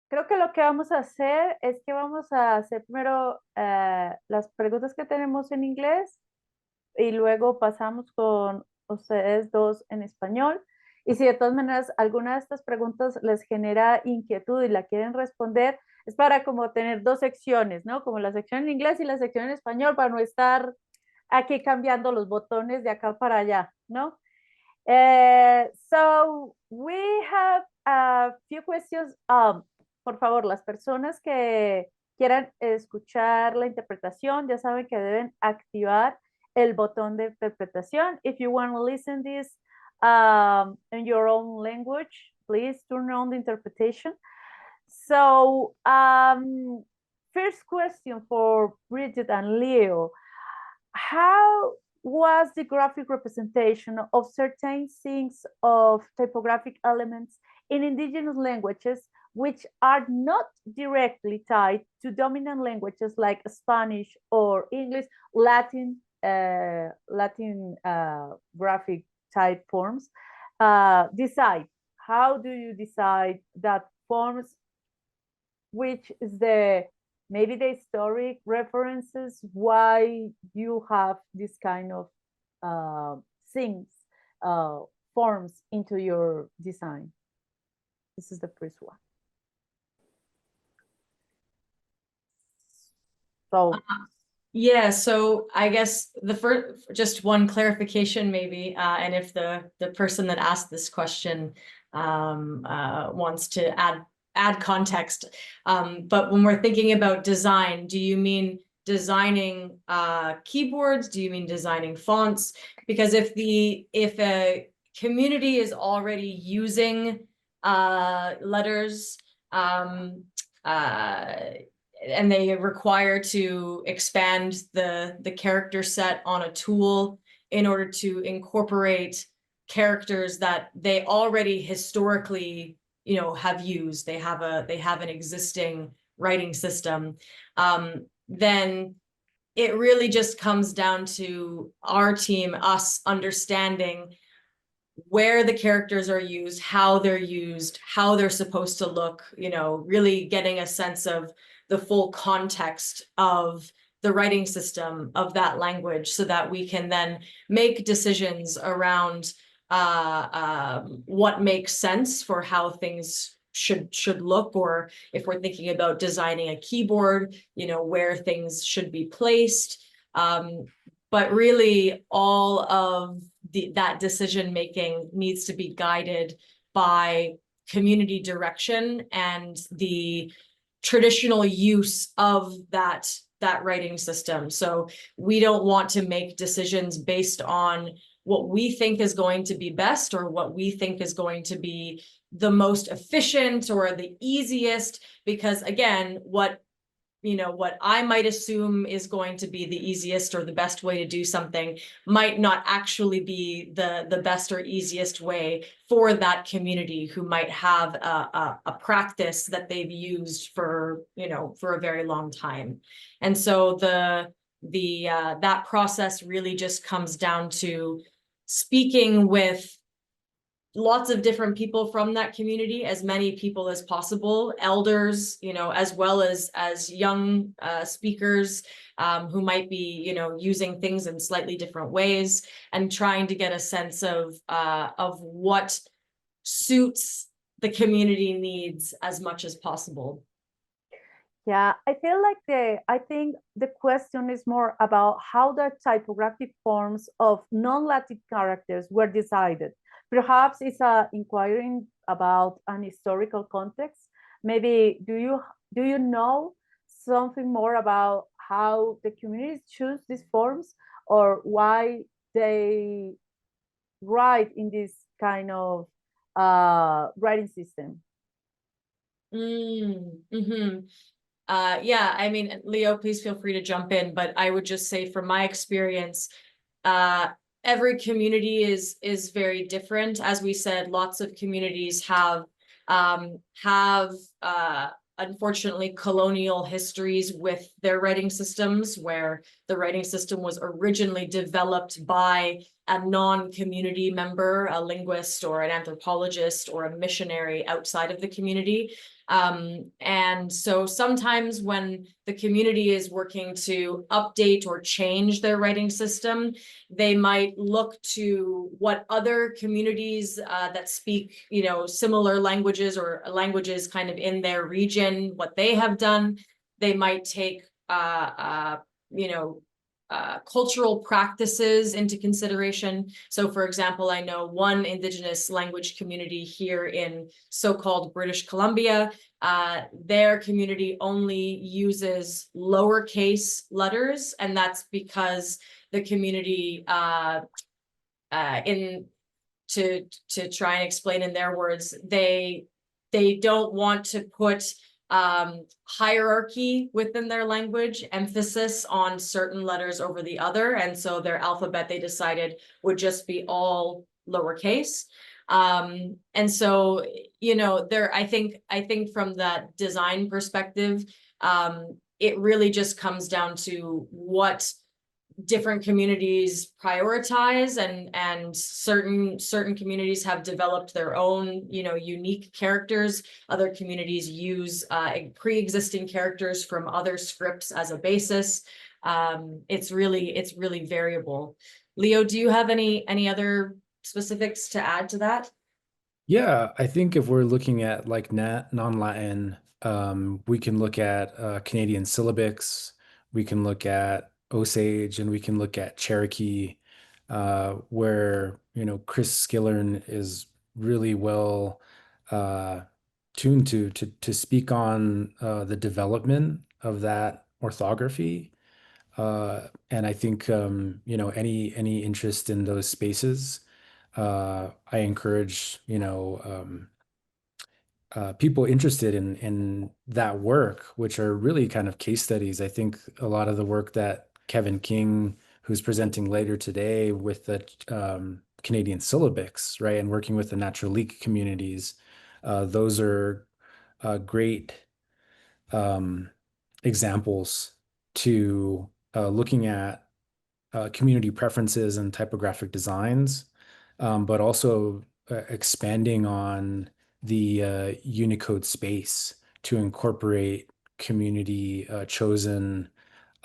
Creo que lo que vamos a hacer es que vamos a hacer primero las preguntas que tenemos en inglés y luego pasamos con ustedes dos en español. Y si de todas maneras alguna de estas preguntas les genera inquietud y la quieren responder, es para como tener dos secciones, ¿no? Como la sección en inglés y la sección en español, para no estar aquí cambiando los botones de acá para allá, ¿no? So we have a few questions. Por favor, las personas que quieran escuchar la interpretación ya saben que deben activar el botón de interpretación. If you want to listen this in your own language, please turn on the interpretation. So, first question for Bridget and Leo. How was the graphic representation of certain things of typographic elements in indigenous languages which are not directly tied to dominant languages like Spanish or English, Latin graphic type forms? Decide. How do you decide that forms, which is the maybe the historic references why you have this kind of things, uh, forms into your design? This is the first one. So Yeah, so I guess the first, just one clarification maybe, and if the person that asked this question wants to add context, but when we're thinking about design, do you mean designing keyboards? Do you mean designing fonts? Because if a community is already using letters, and they require to expand the character set on a tool in order to incorporate characters that they already historically, have used. They have an existing writing system. Then it really just comes down to our team, us understanding where the characters are used, how they're supposed to look, really getting a sense of the full context of the writing system of that language so that we can then make decisions around what makes sense for how things should look, or if we're thinking about designing a keyboard, where things should be placed. But really all of that decision making needs to be guided by community direction and the traditional use of that writing system. So we don't want to make decisions based on what we think is going to be best or what we think is going to be the most efficient or the easiest, because again, what I might assume is going to be the easiest or the best way to do something might not actually be the best or easiest way for that community who might have a practice that they've used for a very long time. And so that process really just comes down to speaking with lots of different people from that community, as many people as possible, elders, as well as young speakers who might be, using things in slightly different ways, and trying to get a sense of what suits the community needs as much as possible. yeah, I think the question is more about how the typographic forms of non-Latin characters were decided. Perhaps it's inquiring about an historical context. Maybe do you know something more about how the communities choose these forms, or why they write in this kind of writing system? Yeah, I mean, Leo, please feel free to jump in, but I would just say from my experience, every community is very different. As we said, lots of communities have unfortunately colonial histories with their writing systems, where the writing system was originally developed by a non-community member, a linguist or an anthropologist or a missionary outside of the community. And so sometimes when the community is working to update or change their writing system, they might look to what other communities that speak, similar languages or languages kind of in their region, what they have done. They might take, cultural practices into consideration. So for example, I know one indigenous language community here in so-called British Columbia, their community only uses lowercase letters, and that's because the community to try and explain in their words, they don't want to put hierarchy within their language, emphasis on certain letters over the other, and so their alphabet, they decided, would just be all lowercase. And so, I think from that design perspective, it really just comes down to what different communities prioritize, and certain communities have developed their own unique characters. Other communities use pre-existing characters from other scripts as a basis. It's really variable. Leo, do you have any other specifics to add to that? Yeah, I think if we're looking at like non-Latin, we can look at Canadian syllabics, we can look at Osage, and we can look at Cherokee, where Chris Skillern is really well uh, tuned to speak on the development of that orthography. And I think any interest in those spaces, I encourage people interested in that work, which are really kind of case studies. I think a lot of the work that Kevin King, who's presenting later today with the Canadian syllabics, right, and working with the Naturalique communities, those are great examples to looking at community preferences and typographic designs, but also expanding on the Unicode space to incorporate community chosen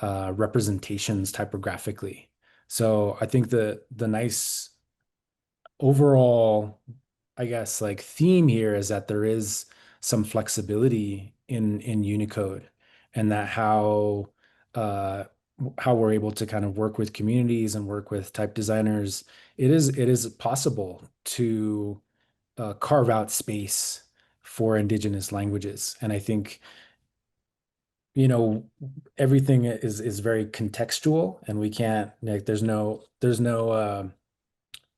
representations typographically. So I think the nice overall, I guess, like theme here is that there is some flexibility in Unicode, and that how we're able to kind of work with communities and work with type designers. It is possible to carve out space for indigenous languages, and I think everything is very contextual, and we can't like there's no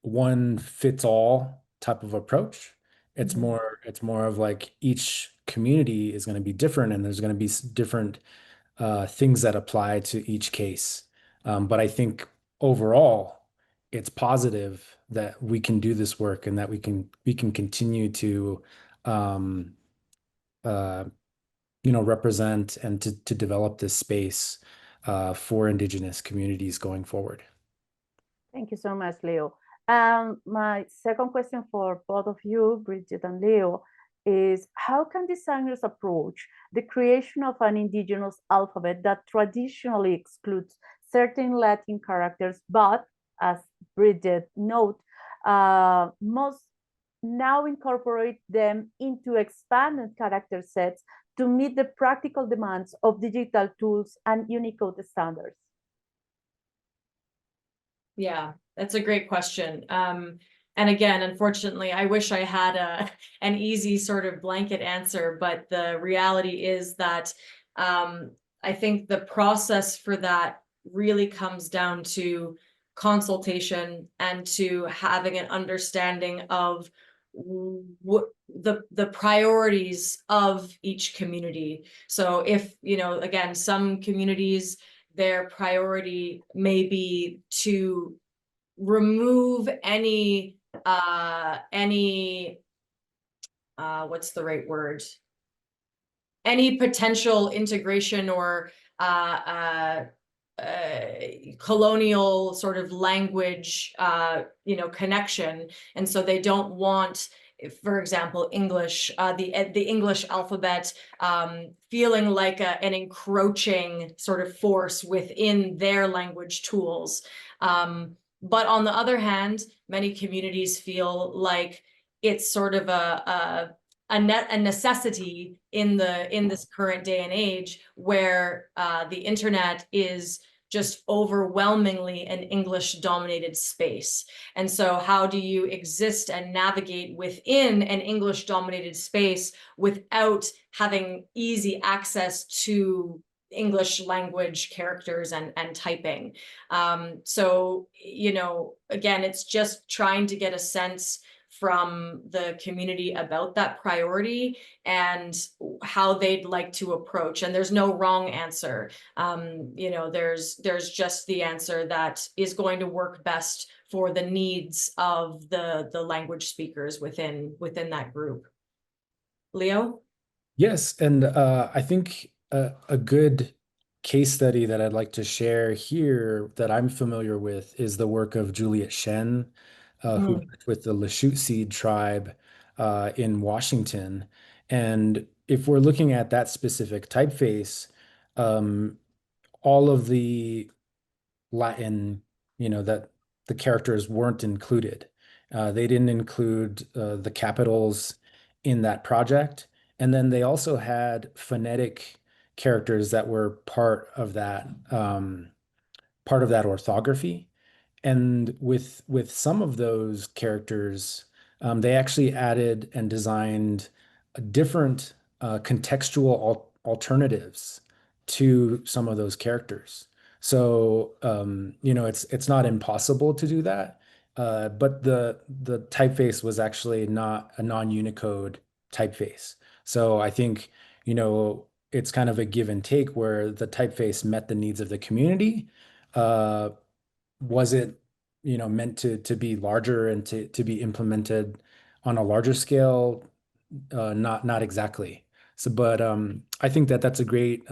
one fits all type of approach. It's more of like each community is going to be different, and there's going to be different things that apply to each case. But I think overall, it's positive that we can do this work, and that we can continue to um, uh, represent and to develop this space for Indigenous communities going forward. Thank you so much, Leo. My second question for both of you, Bridget and Leo, is how can designers approach the creation of an indigenous alphabet that traditionally excludes certain Latin characters, but as Bridget note, most now incorporate them into expanded character sets to meet the practical demands of digital tools and Unicode standards? Yeah, that's a great question. And again, unfortunately, I wish I had an easy sort of blanket answer, but the reality is that I think the process for that really comes down to consultation and to having an understanding of what the priorities of each community. So if, again, some communities, their priority may be to remove any what's the right word? Any potential integration or colonial sort of language, connection. And so they don't want for example, English, the English alphabet, feeling like an encroaching sort of force within their language tools. But on the other hand, many communities feel like it's sort of a necessity in this current day and age, where the internet is just overwhelmingly an English-dominated space. And so how do you exist and navigate within an English-dominated space without having easy access to English language characters and typing? So, you know, again, it's just trying to get a sense from the community about that priority and how they'd like to approach. And there's no wrong answer. You know, there's just the answer that is going to work best for the needs of the language speakers within that group. Leo? Yes, and I think a good case study that I'd like to share here that I'm familiar with is the work of Juliet Shen, who worked with the Lashute tribe in Washington. And if we're looking at that specific typeface, all of the Latin, that the characters weren't included. They didn't include the capitals in that project. And then they also had phonetic characters that were part of that orthography. And with some of those characters, they actually added and designed different contextual alternatives to some of those characters. So it's not impossible to do that, but the typeface was actually not a non-Unicode typeface. So I think it's kind of a give and take where the typeface met the needs of the community. Was it meant to be larger and to be implemented on a larger scale? Not exactly. So, but I think that's a great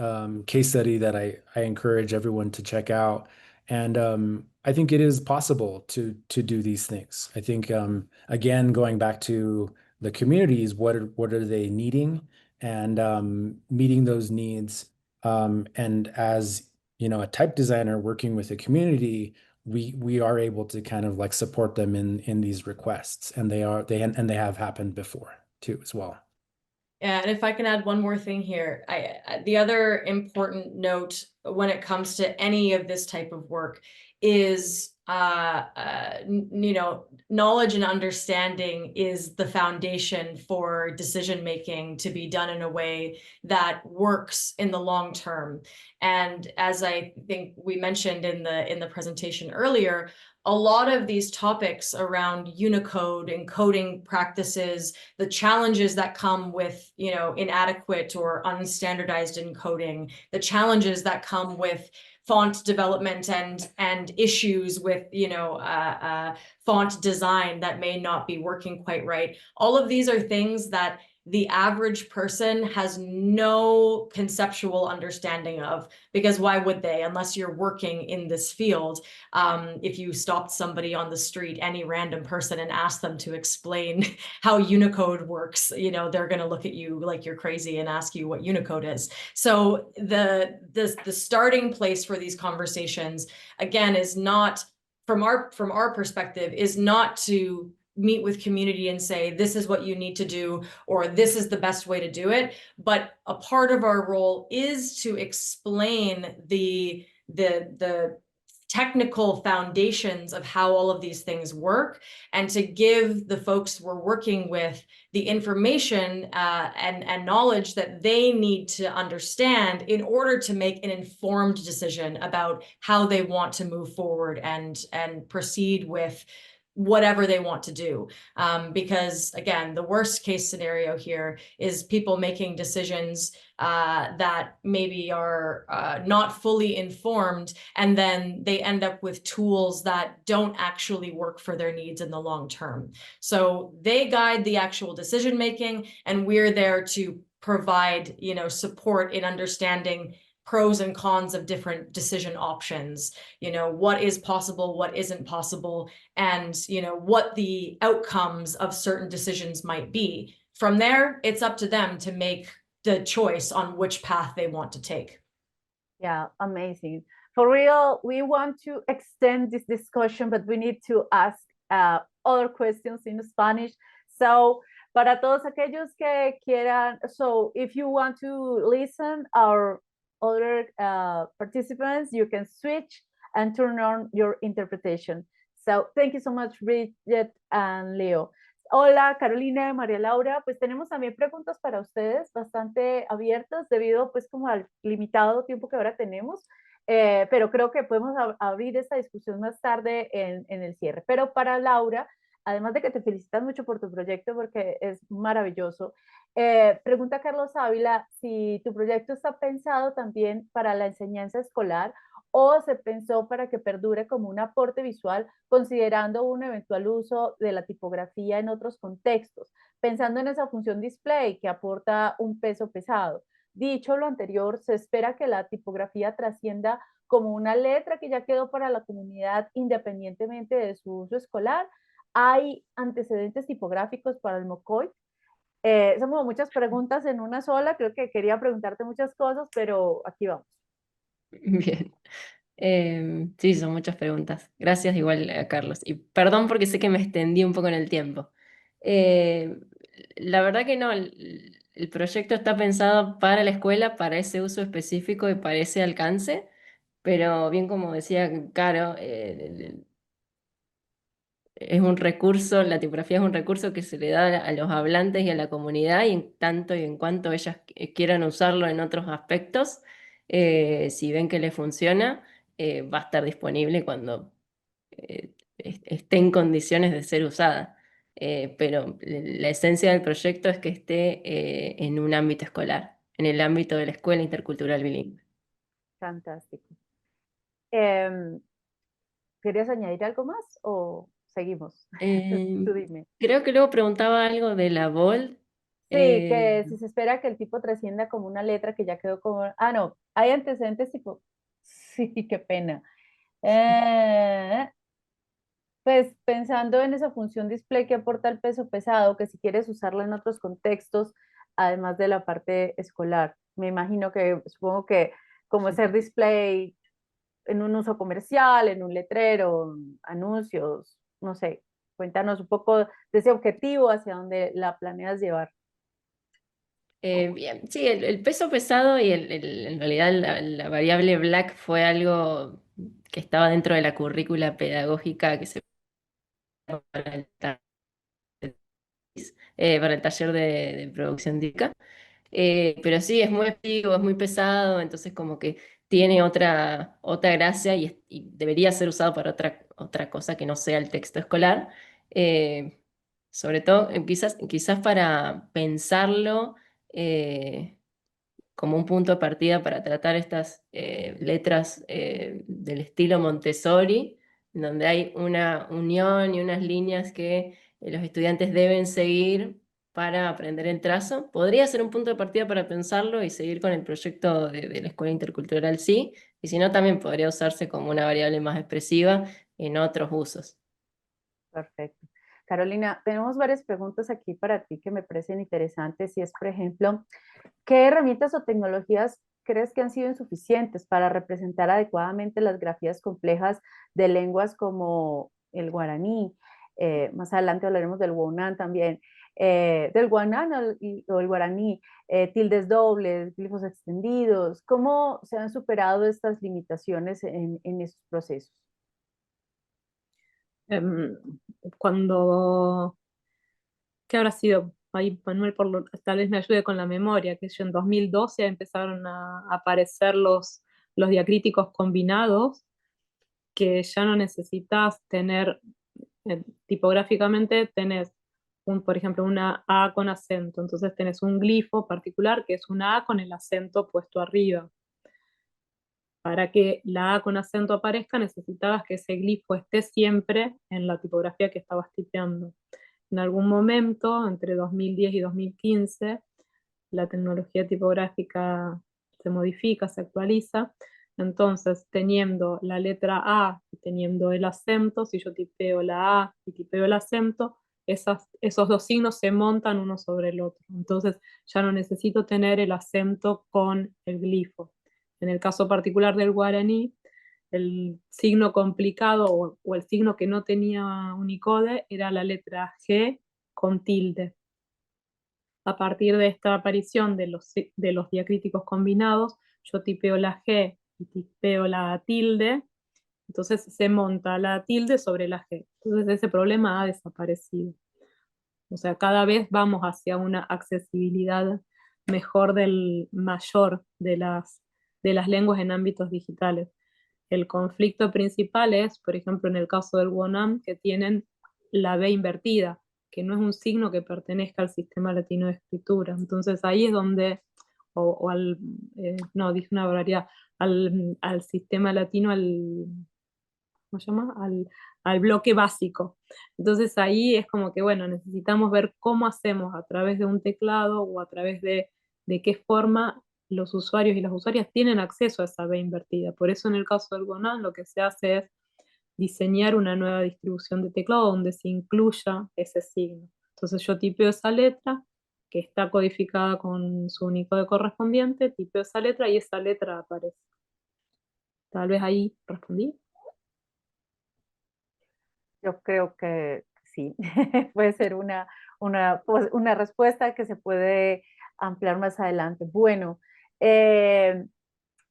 case study that I encourage everyone to check out. And I think it is possible to do these things. I think again, going back to the communities, what are they needing, and meeting those needs. And as a type designer working with a community, we are able to kind of like support them in these requests, and they have happened before too as well. Yeah, and if I can add one more thing here, the other important note when it comes to any of this type of work is knowledge and understanding is the foundation for decision making to be done in a way that works in the long term. And as I think we mentioned in the presentation earlier, a lot of these topics around Unicode encoding practices, the challenges that come with, inadequate or unstandardized encoding, the challenges that come with font development and issues with, font design that may not be working quite right. All of these are things that the average person has no conceptual understanding of, because why would they, unless you're working in this field? If you stopped somebody on the street, any random person, and asked them to explain how Unicode works, they're going to look at you like you're crazy and ask you what Unicode is. So the starting place for these conversations, again, is not, from our perspective, is not to meet with community and say, this is what you need to do, or this is the best way to do it. But a part of our role is to explain the technical foundations of how all of these things work, and to give the folks we're working with the information and knowledge that they need to understand in order to make an informed decision about how they want to move forward and proceed with whatever they want to do. Because again, the worst case scenario here is people making decisions that maybe are not fully informed, and then they end up with tools that don't actually work for their needs in the long term. So they guide the actual decision making, and we're there to provide, support in understanding pros and cons of different decision options, you know, what is possible, what isn't possible, and, you know, what the outcomes of certain decisions might be. From there, it's up to them to make the choice on which path they want to take. Yeah, amazing. For real, we want to extend this discussion, but we need to ask other questions in Spanish. So, para todos aquellos que quieran, so if you want to listen our other participants, you can switch and turn on your interpretation. So, thank you so much, Bridget and Leo. Hola, Carolina, María Laura, pues tenemos también preguntas para ustedes bastante abiertas debido pues como al limitado tiempo que ahora tenemos, pero creo que podemos abrir esta discusión más tarde en el cierre. Pero para Laura, además de que te felicitas mucho por tu proyecto porque es maravilloso, pregunta Carlos Ávila si tu proyecto está pensado también para la enseñanza escolar o se pensó para que perdure como un aporte visual considerando un eventual uso de la tipografía en otros contextos, pensando en esa función display que aporta un peso pesado. Dicho lo anterior, se espera que la tipografía trascienda como una letra que ya quedó para la comunidad independientemente de su uso escolar. ¿Hay antecedentes tipográficos para el MOCOI? Son como muchas preguntas en una sola, creo que quería preguntarte muchas cosas, pero aquí vamos. Bien. Sí, son muchas preguntas. Gracias igual a Carlos. Y perdón porque sé que me extendí un poco en el tiempo. La verdad que no, el proyecto está pensado para la escuela, para ese uso específico y para ese alcance, pero bien como decía Caro, es un recurso, la tipografía es un recurso que se le da a los hablantes y a la comunidad y en tanto y en cuanto ellas quieran usarlo en otros aspectos, si ven que les funciona, va a estar disponible cuando esté en condiciones de ser usada. Pero la esencia del proyecto es que esté en un ámbito escolar, en el ámbito de la escuela intercultural bilingüe. Fantástico. ¿Querías añadir algo más o seguimos? Tú dime. Creo que luego preguntaba algo de la bold. Sí, que si se espera que el tipo trascienda como una letra que ya quedó como... Ah, no, hay antecedentes tipo... Sí, qué pena. Pues pensando en esa función display que aporta el peso pesado, que si quieres usarla en otros contextos, además de la parte escolar. Me imagino que, supongo que como ser display en un uso comercial, en un letrero, anuncios, no sé. Cuéntanos un poco de ese objetivo, hacia dónde la planeas llevar. Bien, sí, el peso pesado y en realidad la variable black fue algo que estaba dentro de la currícula pedagógica que se para el, para el taller de producción DICA. Pero sí, es muy activo, es muy pesado, entonces como que tiene otra gracia y debería ser usado para otra cosa que no sea el texto escolar. Sobre todo, quizás para pensarlo. Como un punto de partida para tratar estas letras del estilo Montessori, donde hay una unión y unas líneas que los estudiantes deben seguir para aprender el trazo. Podría ser un punto de partida para pensarlo y seguir con el proyecto de la Escuela Intercultural, sí, y si no, también podría usarse como una variable más expresiva en otros usos. Perfecto. Carolina, tenemos varias preguntas aquí para ti que me parecen interesantes y es, por ejemplo, ¿qué herramientas o tecnologías crees que han sido insuficientes para representar adecuadamente las grafías complejas de lenguas como el guaraní? Más adelante hablaremos del guanán también, del guanán o el guaraní, tildes dobles, glifos extendidos. ¿Cómo se han superado estas limitaciones en esos procesos? Cuando, ¿qué habrá sido? Ahí Manuel tal vez me ayude con la memoria, que yo en 2012 empezaron a aparecer los diacríticos combinados, que ya no necesitas tener, tipográficamente tenés, por ejemplo, una A con acento, entonces tenés un glifo particular que es una A con el acento puesto arriba. Para que la A con acento aparezca, necesitabas que ese glifo esté siempre en la tipografía que estabas tipeando. En algún momento, entre 2010 y 2015, la tecnología tipográfica se modifica, se actualiza. Entonces, teniendo la letra A y teniendo el acento, si yo tipeo la A y tipeo el acento, esos dos signos se montan uno sobre el otro. Entonces, ya no necesito tener el acento con el glifo. En el caso particular del guaraní, el signo complicado o el signo que no tenía Unicode era la letra G con tilde. A partir de esta aparición de los diacríticos combinados, yo tipeo la G y tipeo la tilde, entonces se monta la tilde sobre la G. Entonces ese problema ha desaparecido. O sea, cada vez vamos hacia una accesibilidad mayor de las lenguas en ámbitos digitales. El conflicto principal es, por ejemplo, en el caso del Wonam, que tienen la B invertida, que no es un signo que pertenezca al sistema latino de escritura. Entonces ahí es donde, no, dije una barbaridad, al sistema latino, ¿cómo se llama? Al bloque básico. Entonces ahí es como que, bueno, necesitamos ver cómo hacemos a través de un teclado o a través de qué forma los usuarios y las usuarias tienen acceso a esa B invertida. Por eso en el caso del Gonan lo que se hace es diseñar una nueva distribución de teclado donde se incluya ese signo. Entonces yo tipeo esa letra que está codificada con su Unicode correspondiente, tipeo esa letra y esa letra aparece. Tal vez ahí respondí. Yo creo que sí, puede ser pues, una respuesta que se puede ampliar más adelante. Bueno, eh,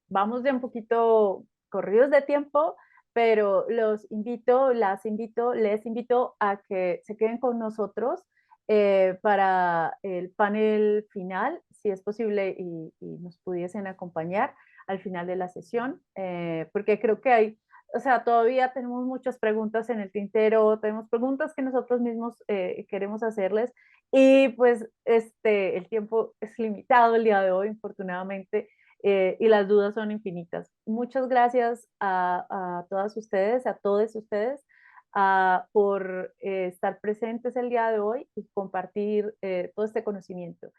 vamos de un poquito corridos de tiempo, pero les invito a que se queden con nosotros para el panel final, si es posible, y nos pudiesen acompañar al final de la sesión, porque creo que o sea, todavía tenemos muchas preguntas en el tintero, tenemos preguntas que nosotros mismos queremos hacerles y pues el tiempo es limitado el día de hoy, infortunadamente, y las dudas son infinitas. Muchas gracias a todas ustedes, a todos ustedes, por estar presentes el día de hoy y compartir todo este conocimiento.